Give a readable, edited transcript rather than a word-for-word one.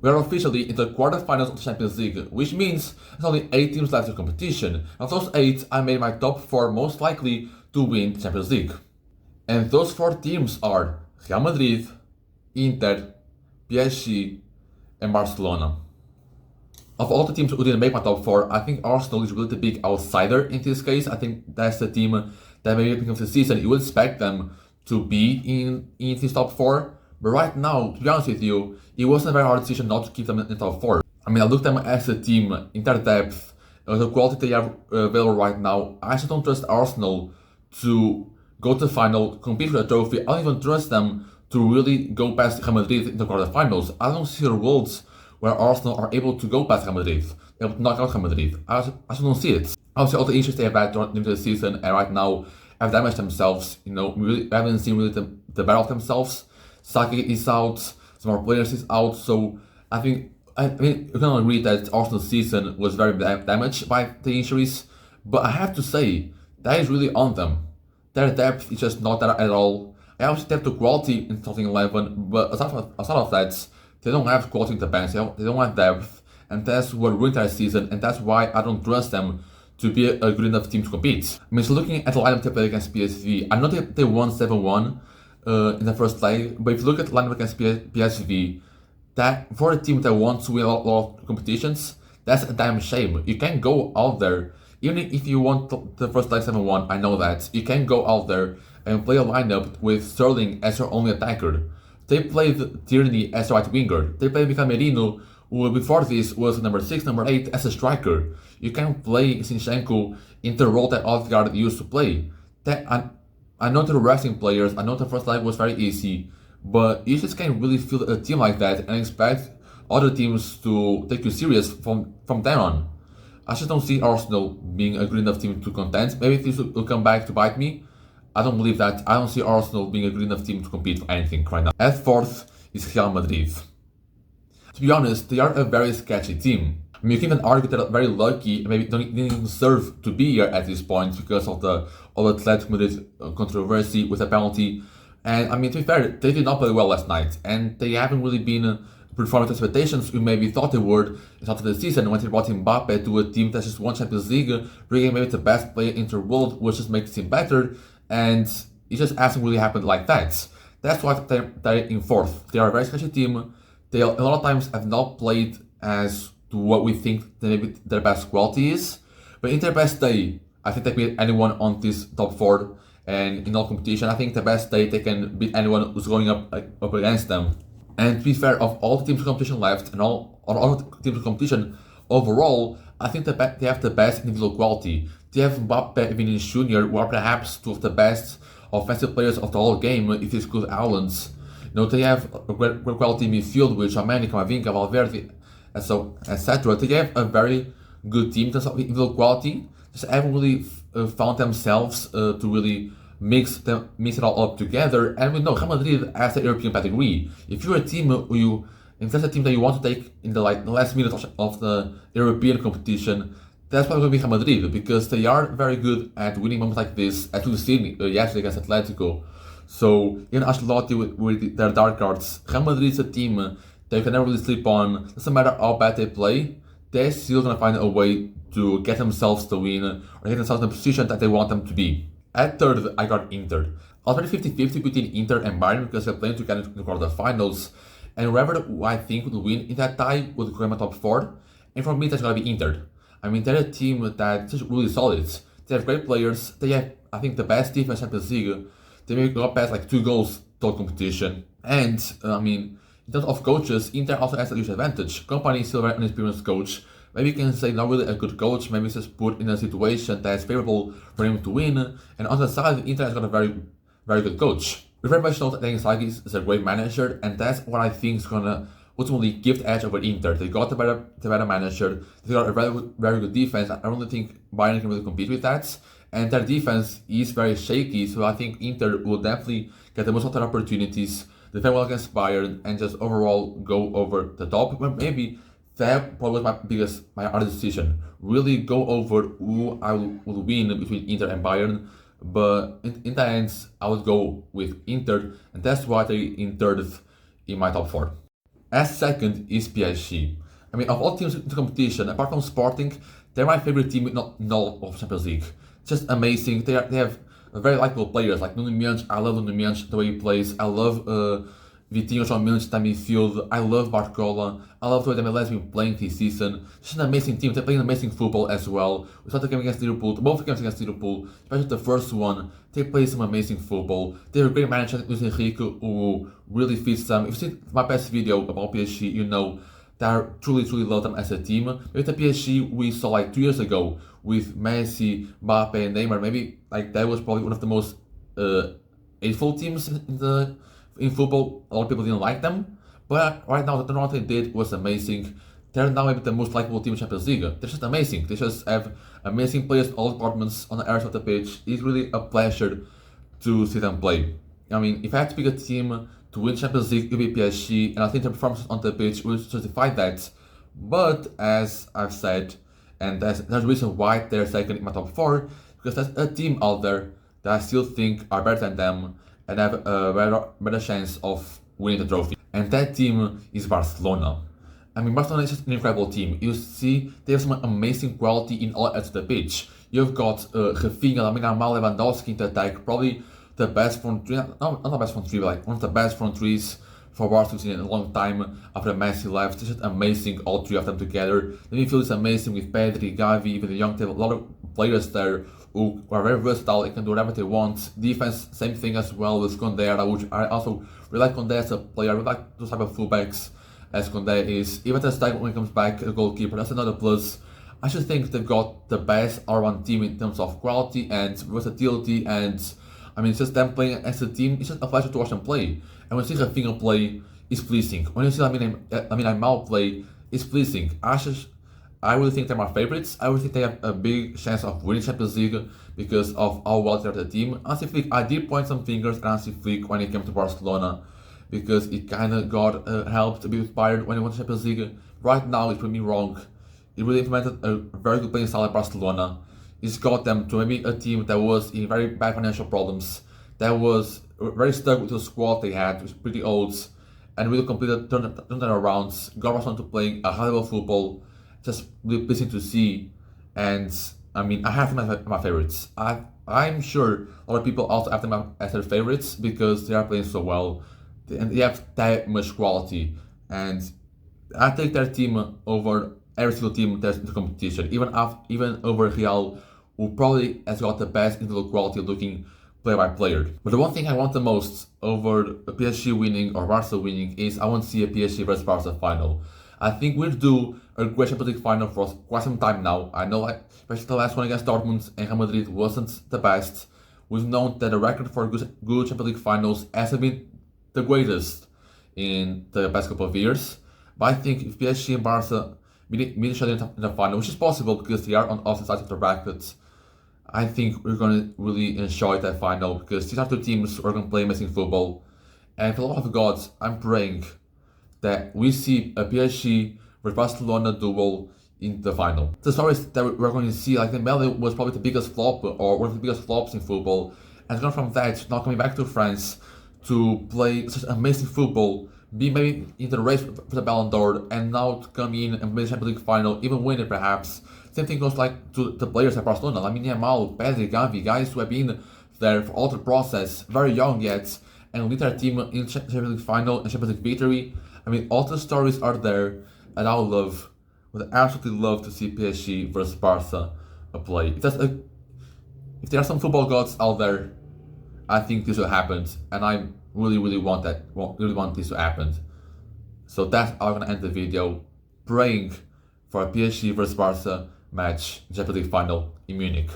We are officially in the quarterfinals of the Champions League, which means there's only 8 teams left in competition. Of those 8, I made my top 4 most likely to win the Champions League. And those 4 teams are Real Madrid, Inter, PSG, and Barcelona. Of all the teams who didn't make my top 4, I think Arsenal is really the big outsider in this case. I think that's the team that maybe at the beginning of the season you would expect them to be in this top 4. But right now, to be honest with you, it wasn't a very hard decision not to keep them in the top 4. I mean, I looked at them as a team in their depth, the quality they have available right now. I just don't trust Arsenal to go to the final, compete for the trophy. I don't even trust them to really go past Real Madrid in the quarterfinals. I don't see a world where Arsenal are able to go past Real Madrid, able to knock out Real Madrid. I just don't see it. Obviously, all the injuries they have had during the season and right now have damaged themselves. You know, we haven't seen really the better of themselves. Saka is out, some more players is out, so I mean, you can agree that Arsenal's season was very damaged by the injuries, but I have to say, that is really on them. Their depth is just not there at all. I obviously have the quality in 2011, but aside of that, they don't have quality in the bench, they don't have depth, and that's what ruined their season, and that's why I don't trust them to be a good enough team to compete. I mean, so looking at the lineup they played against PSV, I know they won 7-1, in the first leg, but if you look at the lineup against PSV, that for a team that wants to win a lot of competitions, that's a damn shame. You can't go out there, even if you want the first leg 7-1, I know that, you can't go out there and play a lineup with Sterling as your only attacker. They played Tierney as a right winger, they played Miguel Merino, who before this was number 6, number 8 as a striker. You can't play Zinchenko in the role that Odegaard used to play. I know they're resting players, I know the first leg was very easy, but you just can't really field a team like that and expect other teams to take you serious from then on. I just don't see Arsenal being a good enough team to contend. Maybe this will come back to bite me. I don't believe that. I don't see Arsenal being a good enough team to compete for anything right now. At 4th is Real Madrid. To be honest, they are a very sketchy team. I mean, you can even argue that they're very lucky and maybe didn't even deserve to be here at this point because of the Atletico Madrid controversy with a penalty. And I mean, to be fair, they did not play well last night, and they haven't really been performing to expectations we maybe thought they would at the start of the season when they brought Mbappe to a team that's just won Champions League, bringing maybe the best player in the world, which just makes him better, and it just hasn't really happened like that. That's why they're in 4th. They are a very sketchy team. They a lot of times have not played as to what we think maybe their best quality is, but in their best day, I think they beat anyone on this top 4, and in all competition, I think the best day they can beat anyone who's going up against them. And to be fair, of all the teams in competition left and all the teams in competition overall, I think they have the best individual quality. They have Mbappe and Vinicius Jr., who are perhaps 2 of the best offensive players of the whole game if you exclude Haaland. You know, they have a great quality midfield with Tchouaméni, Camavinga, Valverde, and so etc. They have a very good team in terms of individual quality. Just haven't really found themselves to really mix it all up together. And we know Real Madrid has the European pedigree. If you're a team if that's a team that you want to take in the last minute of the European competition, that's probably going to be Real Madrid because they are very good at winning moments like this. As we've seen yesterday against Atletico. So even Ancelotti with their dark arts, Real Madrid is a team that you can never really sleep on. Doesn't matter how bad they play, they're still going to find a way to get themselves to win or get themselves in the position that they want them to be. At 3rd, I got Inter. I was very 50-50 between Inter and Bayern because they're playing together in the quarterfinals, and whoever I think would win in that tie would go in my top 4. And for me, that's going to be Inter. I mean, they're a team that's just really solid. They have great players. They have, I think, the best defense in Champions League. They maybe got past 2 goals total competition. And I mean, in terms of coaches, Inter also has a huge advantage. Kompany is still a very inexperienced coach. Maybe you can say not really a good coach, maybe he's just put in a situation that's favorable for him to win. And on the side, Inter has got a very, very good coach. We very much know that Inzaghi is a great manager, and that's what I think is gonna ultimately give the edge over Inter. They got the better manager, they got a very good defense. I don't really think Bayern can really compete with that. And their defense is very shaky, so I think Inter will definitely get the most of their opportunities, defend well against Bayern, and just overall go over the top. But maybe that probably was my other decision. Really go over who I will win between Inter and Bayern. But in the end, I would go with Inter, and that's why they're in 3rd in my top 4. As second is PSG. I mean, of all teams in the competition, apart from Sporting, they're my favorite team in all of Champions League. Just amazing. They have very likable players like Nuno Mendes. I love Nuno Mendes, the way he plays. I love Vitinho, João Mendes, that midfield. I love Barcola. I love the way MLS has been playing this season. Just an amazing team. They're playing amazing football as well. We started the game against Liverpool, both games against Liverpool, especially the first one. They play some amazing football. They have a great manager, Luis Enrique, who really fits them. If you see my past video about PSG, you know that I truly love them as a team. With the PSG we saw like 2 years ago with Messi, Mbappe, and Neymar, maybe like that was probably one of the most hateful teams in football. A lot of people didn't like them, but right now the what they did was amazing. They're now maybe the most likable team in Champions League. They're just amazing. They just have amazing players in all departments on the areas of the pitch. It's really a pleasure to see them play. I mean, if I had to pick a team to win Champions League, it would be PSG, and I think their performances on the pitch will justify that. But as I've said, and there's a reason why they're second in my top 4, because there's a team out there that I still think are better than them and have a better chance of winning the trophy. And that team is Barcelona. I mean, Barcelona is just an incredible team. You see, they have some amazing quality in all areas of the pitch. You've got Rafinha, Lamine Yamal, Lewandowski in the attack, probably the best front three, not the best front three, but like one of the best front threes for Barcelona in a long time after Messi left. It's just amazing, all three of them together. The midfield is amazing with Pedri, Gavi, even the young team, a lot of players there who are very versatile and can do whatever they want. Defense, same thing as well with Condé, which I also really like Condé as a player. I really like those type of fullbacks as Condé is. Even at time when he comes back, a goalkeeper, that's another plus. I just think they've got the best R1 team in terms of quality and versatility, and I mean, it's just them playing as a team. It's just a pleasure to watch them play. And when you see Rafinha play, it's pleasing. When you see Lamine Yamal play, it's pleasing. I really think they're my favorites. I really think they have a big chance of winning Champions League because of how well they're the team. Hansi Flick, I did point some fingers at Hansi Flick when he came to Barcelona because he kind of got helped to be inspired when he won the Champions League. Right now, it's proved me wrong. He really implemented a very good playing style at Barcelona. He's got them to maybe a team that was in very bad financial problems, that was very stuck with the squad they had, which was pretty old, and really completely turned that around, got Barcelona to playing a high level football. Just really pleasing to see, and I mean, I have them as my favorites. I'm sure a lot of people also have them as their favorites because they are playing so well, and they have that much quality, and I take their team over every single team that's in the competition, even over Real, who probably has got the best individual quality looking player by player. But the one thing I want the most over a PSG winning or Barca winning is I want to see a PSG versus Barca final. I think we'll do a great Champions League final for quite some time now. I know, especially the last one against Dortmund and Real Madrid wasn't the best. We've known that the record for good Champions League finals hasn't been the greatest in the past couple of years. But I think if PSG and Barca meet each other in the final, which is possible because they are on opposite sides of the brackets, I think we're going to really enjoy that final because these are two teams who are going to play amazing football. And for the love of God, I'm praying that we see a PSG versus Barcelona duel in the final. The stories that we're going to see, like Dembele was probably the biggest flop or one of the biggest flops in football, and gone from that, now coming back to France to play such amazing football, be maybe in the race for the Ballon d'Or, and now to come in and win the Champions League final, even win it perhaps. Same thing goes like to the players at Barcelona, Lamine Yamal, Pedri, Gavi, guys who have been there for all the process, very young yet, and lead their team in Champions League final and Champions League victory. I mean, all the stories are there, and I would absolutely love to see PSG versus Barca play. If there are some football gods out there, I think this will happen, and I really want this to happen. So that's how I'm gonna end the video, praying for a PSG versus Barca match, Champions League final in Munich.